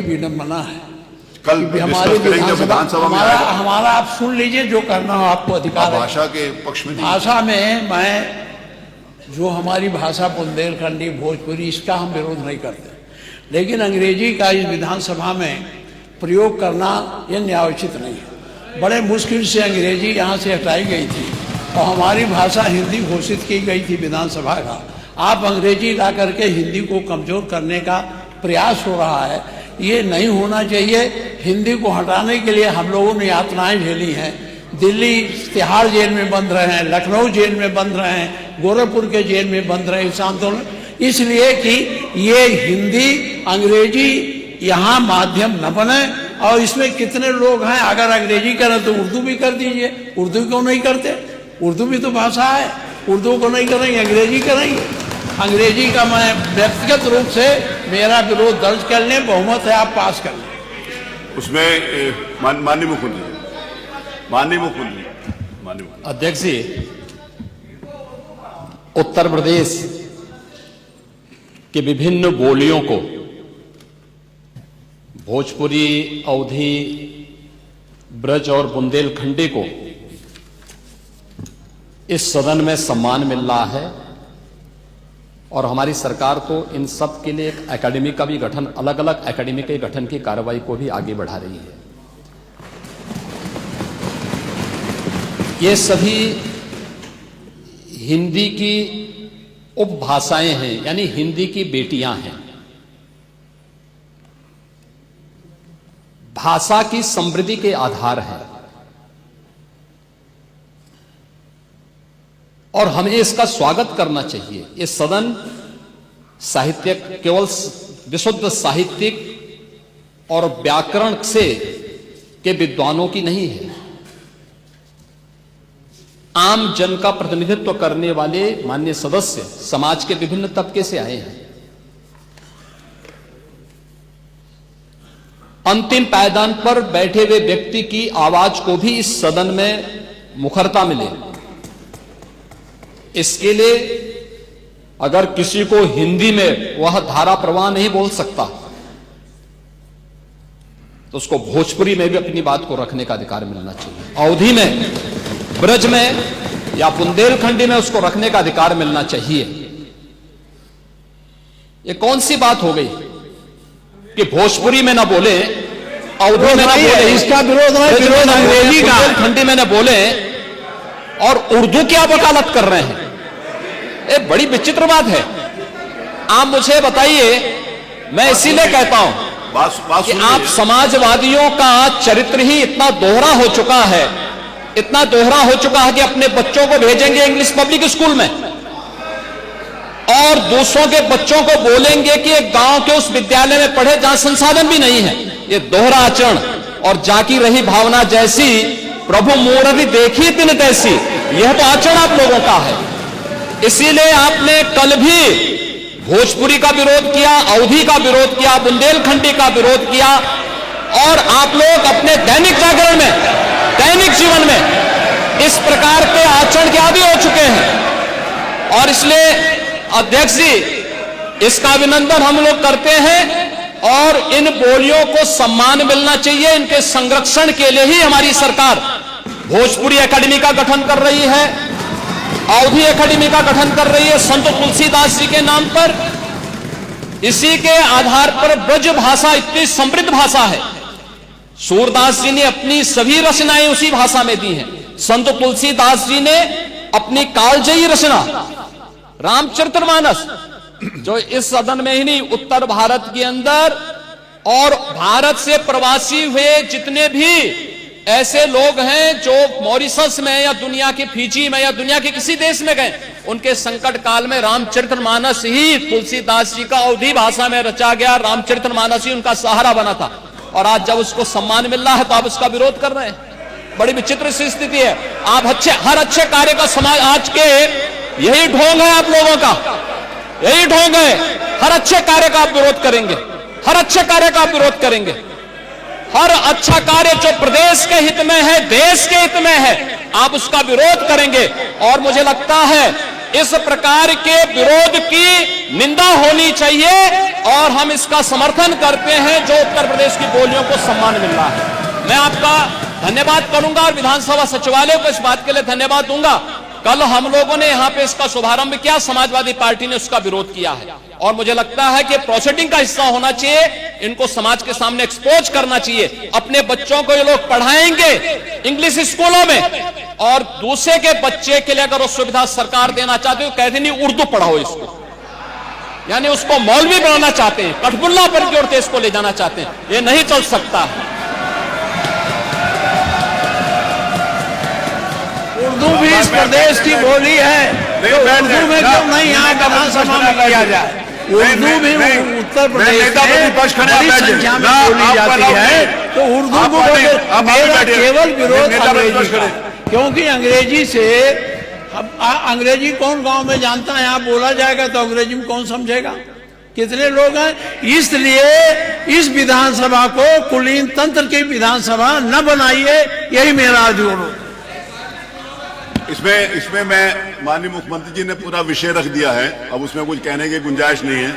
विडंबना है। कल हमारे विधानसभा में हमारा आप सुन लीजिए, जो करना हो आपको अधिकार है। भाषा के पक्ष में भाषा में मैं जो हमारी भाषा बुंदेलखंडी भोजपुरी, इसका हम विरोध नहीं करते, लेकिन अंग्रेजी का इस विधानसभा में प्रयोग करना यह न्यायोचित नहीं है। बड़े मुश्किल से अंग्रेजी यहाँ से हटाई गई थी और हमारी भाषा हिंदी घोषित की गई थी विधानसभा का। आप अंग्रेजी ला करके हिंदी को कमजोर करने का प्रयास हो रहा है, ये नहीं होना चाहिए। हिंदी को हटाने के लिए हम लोगों ने यातनाएं झेली हैं। दिल्ली तिहाड़ जेल में बंद रहे हैं, लखनऊ जेल में बंद रहे हैं, गोरखपुर के जेल में बंद रहे इस आंदोलन, इसलिए कि ये हिंदी अंग्रेजी यहाँ माध्यम न बने। और इसमें कितने लोग हैं, अगर अंग्रेजी करें तो उर्दू भी कर दीजिए। उर्दू क्यों नहीं करते? उर्दू भी तो भाषा है। उर्दू को नहीं करेंगे, अंग्रेजी करेंगे। अंग्रेजी का मैं व्यक्तिगत रूप से मेरा विरोध दर्ज कर लें, बहुमत है, आप पास कर लें। उसमें माननीय मुख्यमंत्री अध्यक्ष जी, उत्तर प्रदेश के विभिन्न बोलियों को, भोजपुरी, अवधी, ब्रज और बुंदेलखंडी को इस सदन में सम्मान मिल रहा है और हमारी सरकार तो इन सब के लिए एक एकेडमी का भी गठन, अलग अलग एकेडमी के गठन की कार्रवाई को भी आगे बढ़ा रही है। ये सभी हिंदी की उपभाषाएं हैं, यानी हिंदी की बेटियां हैं। भाषा की समृद्धि के आधार है और हमें इसका स्वागत करना चाहिए। ये सदन साहित्यिक, केवल विशुद्ध साहित्यिक और व्याकरण से के विद्वानों की नहीं है, आम जन का प्रतिनिधित्व करने वाले माननीय सदस्य समाज के विभिन्न तबके से आए हैं। अंतिम पायदान पर बैठे हुए व्यक्ति की आवाज को भी इस सदन में मुखरता मिले, इसके लिए अगर किसी को हिंदी में वह धारा प्रवाह नहीं बोल सकता तो उसको भोजपुरी में भी अपनी बात को रखने का अधिकार मिलना चाहिए। अवधी में, ब्रज में या बुंदेलखंडी में उसको रखने का अधिकार मिलना चाहिए। ये कौन सी बात हो गई कि भोजपुरी में ना बोले, अवधी में ना बोले, इसका विरोध नहीं, विरोध अंग्रेजी का, बुंदेलखंडी में ना बोले और उर्दू की आप वकालत कर रहे हैं। ये बड़ी विचित्र बात है। आप मुझे बताइए, मैं इसीलिए कहता हूं कि आप समाजवादियों का चरित्र ही इतना दोहरा हो चुका है, इतना दोहरा हो चुका है कि अपने बच्चों को भेजेंगे इंग्लिश पब्लिक स्कूल में और दूसरों के बच्चों को बोलेंगे कि एक गांव के उस विद्यालय में पढ़े जहां संसाधन भी नहीं है। ये दोहरा आचरण और जाकी रही भावना जैसी प्रभु मूर्ति देखी तिन तैसी, यह तो आचरण आप लोगों का है। इसीलिए आपने कल भी भोजपुरी का विरोध किया, अवधी का विरोध किया, बुंदेलखंडी का विरोध किया और आप लोग अपने दैनिक जागरण में, दैनिक जीवन में इस प्रकार के आचरण के आदी हो चुके हैं। और इसलिए अध्यक्ष जी, इसका अभिनंदन हम लोग करते हैं और इन बोलियों को सम्मान मिलना चाहिए। इनके संरक्षण के लिए ही हमारी सरकार भोजपुरी एकेडमी का गठन कर रही है, अवधी एकेडमी का गठन कर रही है संत तुलसीदास जी के नाम पर। इसी के आधार पर ब्रज भाषा इतनी समृद्ध भाषा है। सूरदास जी ने अपनी सभी रचनाएं उसी भाषा में दी हैं। संत तुलसीदास जी ने अपनी कालजयी रचना रामचरितमानस, जो इस सदन में ही नहीं, उत्तर भारत के अंदर और भारत से प्रवासी हुए जितने भी ऐसे लोग हैं जो मॉरिशस में या दुनिया के फिजी में या दुनिया के किसी देश में गए, उनके संकट काल में रामचरितमानस ही तुलसीदास जी का अवधी भाषा में रचा गया, रामचरितमानस ही उनका सहारा बना था। और आज जब उसको सम्मान मिल रहा है तो आप उसका विरोध कर रहे हैं। बड़ी विचित्र सी स्थिति है। आप हर अच्छे कार्य का समाज, आज के यही ढोंग है आप लोगों का, यही ढोंग है। हर अच्छे कार्य का आप विरोध करेंगे, हर अच्छे कार्य का आप विरोध करेंगे। हर अच्छा कार्य जो प्रदेश के हित में है, देश के हित में है, आप उसका विरोध करेंगे। और मुझे लगता है इस प्रकार के विरोध की निंदा होनी चाहिए और हम इसका समर्थन करते हैं जो उत्तर प्रदेश की बोलियों को सम्मान मिल रहा है। मैं आपका धन्यवाद करूंगा और विधानसभा सचिवालय को इस बात के लिए धन्यवाद दूंगा। कल हम लोगों ने यहां पे इसका शुभारंभ किया, समाजवादी पार्टी ने उसका विरोध किया है और मुझे लगता है कि प्रोसीडिंग का हिस्सा होना चाहिए, इनको समाज के सामने एक्सपोज करना चाहिए। अपने बच्चों को ये लोग पढ़ाएंगे इंग्लिश स्कूलों में और दूसरे के बच्चे के लिए अगर वो सुविधा सरकार देना चाहते हो, कहते नहीं उर्दू पढ़ाओ इसको, यानी उसको मौलवी बनाना चाहते हैं, कठपुल्ला पर की ओर देश को ले जाना चाहते हैं। ये नहीं चल सकता है। उर्दू भी इस प्रदेश की बोली है, तो उर्दू में क्यों नहीं यहाँ विधानसभा में किया जाए? उर्दू भी उत्तर प्रदेश में बड़ी संख्या में बोली जाती है, तो उर्दू को मेरा केवल विरोध अंग्रेजी का, क्योंकि अंग्रेजी से अंग्रेजी कौन गांव में जानता है? यहाँ बोला जाएगा तो अंग्रेजी में कौन समझेगा? कितने लोग हैं? इसलिए इस विधानसभा को कुलीन तंत्र की विधानसभा न बनाइए, यही मेरा अनुरोध। इसमें मैं माननीय मुख्यमंत्री जी ने पूरा विषय रख दिया है, अब उसमें कुछ कहने की गुंजाइश नहीं है।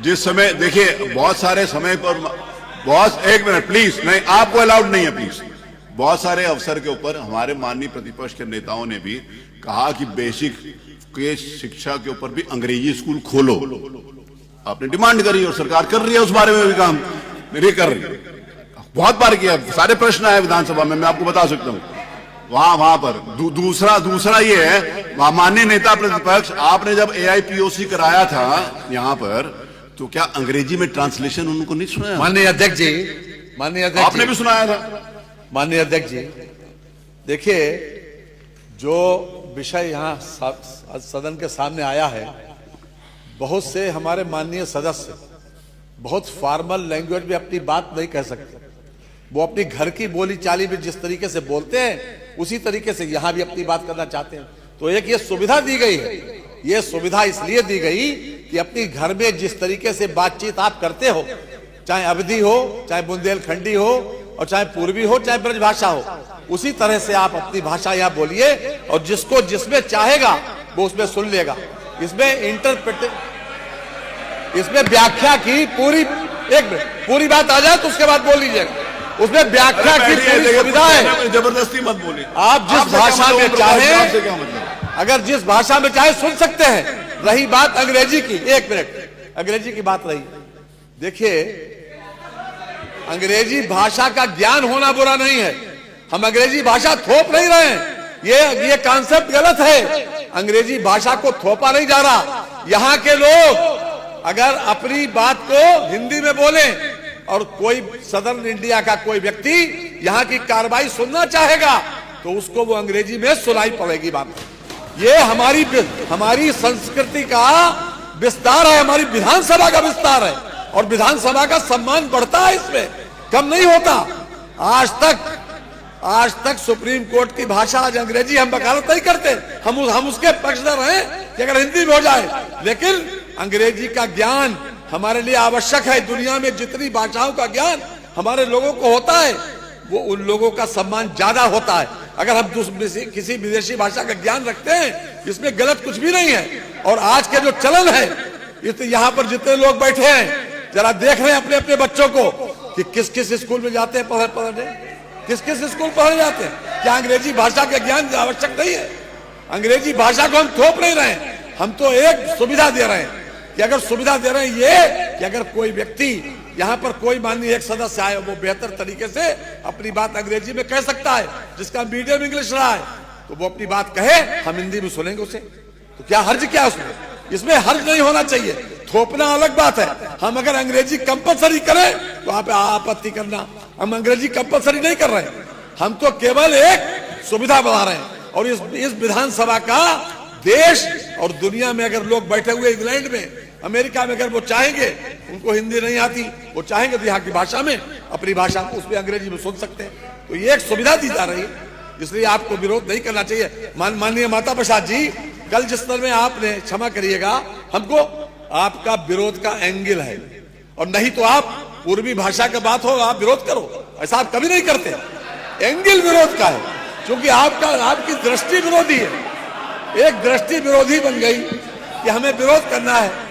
जिस समय देखिए बहुत सारे समय पर बहुत, एक मिनट प्लीज, नहीं आपको अलाउड नहीं है प्लीज। बहुत सारे अवसर के ऊपर हमारे माननीय प्रतिपक्ष के नेताओं ने भी कहा कि बेसिक के शिक्षा के ऊपर भी अंग्रेजी स्कूल खोलो, आपने डिमांड करी और सरकार कर रही है उस बारे में भी काम, मेरी कर रही है, बहुत बार किया, सारे प्रश्न आए विधानसभा में, मैं आपको बता सकता हूं वहां पर। दूसरा ये है, माननीय नेता प्रतिपक्ष, आपने जब AIPOC कराया था यहां पर, तो क्या अंग्रेजी में ट्रांसलेशन उनको नहीं सुनाया? माननीय अध्यक्ष जी, माननीय अध्यक्ष, आपने भी सुनाया था। माननीय अध्यक्ष जी, देखिए जो विषय यहाँ सदन के सामने आया है, बहुत से हमारे माननीय सदस्य बहुत फॉर्मल लैंग्वेज में अपनी बात नहीं कह सकते। वो अपनी घर की बोली चाली में जिस तरीके से बोलते हैं उसी तरीके से यहाँ भी अपनी बात करना चाहते हैं। तो एक ये सुविधा दी गई है, ये सुविधा इसलिए दी गई कि अपनी घर में जिस तरीके से बातचीत आप करते हो, चाहे अवधी हो, चाहे बुंदेलखंडी हो, और चाहे पूर्वी हो, चाहे ब्रजभाषा हो, उसी तरह से आप अपनी भाषा यहाँ बोलिए और जिसको जिसमें चाहेगा वो उसमें सुन लेगा। इसमें व्याख्या की पूरी, एक मिनट, पूरी बात आ जाए तो उसके बाद बोल लीजिएगा। उसमें व्याख्या की पूरी सुविधा है, जबरदस्ती मत बोलिए। आप जिस भाषा में चाहे, अगर जिस भाषा में चाहे सुन सकते हैं। रही बात अंग्रेजी की, एक मिनट, अंग्रेजी की बात रही, देखिए अंग्रेजी भाषा का ज्ञान होना बुरा नहीं है, हम अंग्रेजी भाषा थोप नहीं रहे हैं, ये कॉन्सेप्ट गलत है। अंग्रेजी भाषा को थोपा नहीं जा रहा। यहाँ के लोग अगर अपनी बात को हिंदी में बोले और कोई सदर्न इंडिया का कोई व्यक्ति यहाँ की कार्रवाई सुनना चाहेगा तो उसको वो अंग्रेजी में सुनाई पड़ेगी बात। ये हमारी संस्कृति का विस्तार है, हमारी विधानसभा का विस्तार है और विधानसभा का सम्मान बढ़ता है, इसमें कम नहीं होता। आज तक सुप्रीम कोर्ट की भाषा आज अंग्रेजी, हम वकालत नहीं करते, हम उसके पक्षधर हैं कि अगर हिंदी में हो जाए, लेकिन अंग्रेजी का ज्ञान हमारे लिए आवश्यक है। दुनिया में जितनी भाषाओं का ज्ञान हमारे लोगों को होता है, वो उन लोगों का सम्मान ज्यादा होता है। अगर हम किसी विदेशी भाषा का ज्ञान रखते हैं, इसमें गलत कुछ भी नहीं है। और आज के जो चलन है, यहाँ पर जितने लोग बैठे हैं, जरा देख रहे हैं अपने अपने बच्चों को कि किस किस स्कूल में जाते हैं पढ़ने, किस किस स्कूल पढ़ने जाते हैं। क्या अंग्रेजी भाषा का ज्ञान आवश्यक नहीं है? अंग्रेजी भाषा को हम थोप नहीं रहे हैं, हम तो एक सुविधा दे रहे हैं कि अगर सुविधा दे रहे हैं ये कि अगर कोई व्यक्ति यहाँ पर कोई माननीय एक सदस्य आए, वो बेहतर तरीके से अपनी बात अंग्रेजी में कह सकता है, जिसका मीडियम इंग्लिश रहा है, तो वो अपनी बात कहे, हम हिंदी में सुनेंगे उसे। तो क्या हर्ज क्या उसमें? इसमें हर्ज नहीं होना चाहिए। थोपना अलग बात है। हम अगर अंग्रेजी कंपलसरी करें तो आप आपत्ति करना, हम अंग्रेजी कंपलसरी नहीं कर रहे हैं, हम तो केवल एक सुविधा बढ़ा रहे हैं। और इस विधानसभा का देश और दुनिया में अगर लोग बैठे हुए इंग्लैंड में, अमेरिका में, अगर वो चाहेंगे, उनको हिंदी नहीं आती, वो चाहेंगे तो यहाँ की भाषा में, अपनी भाषा को उसमें अंग्रेजी में सुन सकते हैं। तो ये एक सुविधा दी जा रही है, इसलिए आपको विरोध नहीं करना चाहिए। माननीय माता प्रसाद जी, कल जिस तरह में आपने, क्षमा करिएगा, हमको आपका विरोध का एंगल है, और नहीं तो आप पूर्वी भाषा का बात हो आप विरोध करो, ऐसा आप कभी नहीं करते। एंगल विरोध का है, क्योंकि आपकी दृष्टि विरोधी है, एक दृष्टि विरोधी बन गई कि हमें विरोध करना है।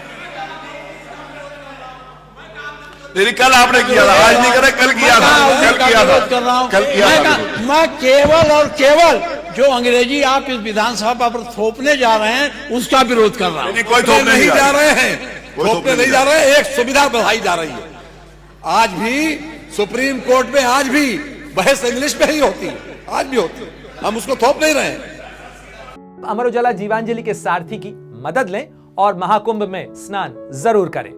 लेकिन कल आपने किया था, आज नहीं करा, कल किया था, कल किया था, कर रहा हूं। कल किया था। मैं केवल और केवल जो अंग्रेजी आप इस विधानसभा पर थोपने जा रहे हैं उसका विरोध कर रहा हूं। कोई थोपने नहीं जा रहे हैं, कोई थोपने नहीं जा रहे हैं, एक सुविधा बढ़ाई जा रही है। आज भी सुप्रीम कोर्ट में आज भी बहस इंग्लिश में ही होती है, आज भी होती है, हम उसको थोप नहीं रहे हैं। अमर उजाला जीवांजलि के सारथी की मदद लें और महाकुंभ में स्नान जरूर करें।